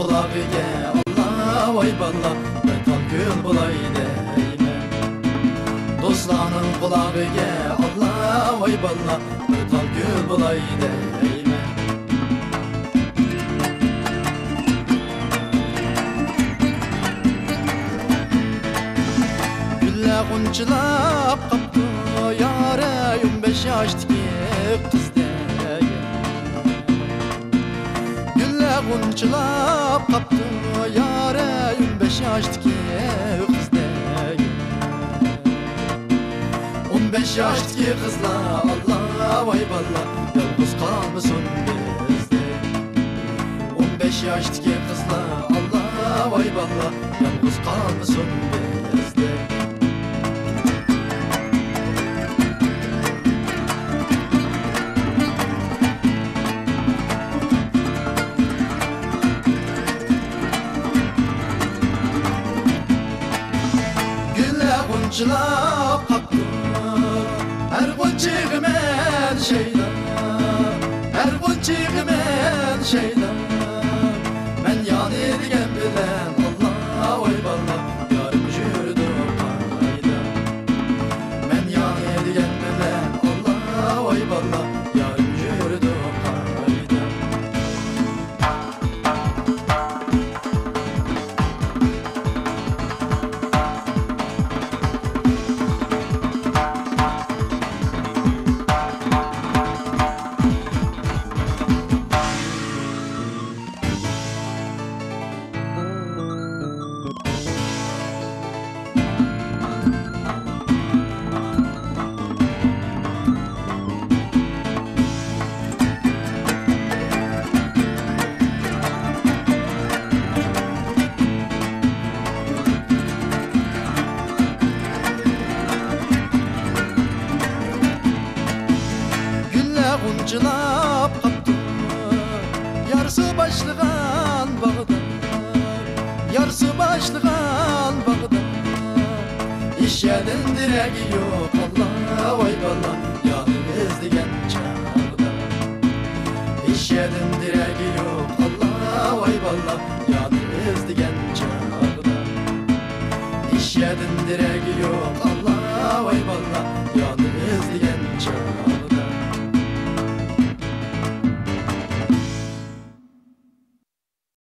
kulağıga Allah vay balla metal gül bulay deyme. Dostlarning kulağıga Allah vay balla metal gül bulay deyme. Güller g'unchilab qapti yara 15 yoshdagi qizdek. Güller g'unchilab qapti yara 15 yoshdagi qizdek. 15 yoshdagi qizlar Allah vay balla yolg'iz qolmasin bizde. 15 yoshdagi qizlar Allah vay balla yolg'iz qolmasin bizde. G'unchilab qapti har g'unchiga men shayda, har g'unchiga men shayda. Men yoni degan bilan Allah voy balla yorim yurdi qayda. Men yoni degan bilan Allah voy balla yorim yurdi qayda. G'unchilab qapti yarsi başlagan bag'da, yarsi başlagan bag'da. İşyadin diragi yo'q Allah voy balla yolg'iz degan chog'da. İşyadin diragi yo'q Allah voy balla yolg'iz degan chog'da. İşyadin diragi yo'q Allah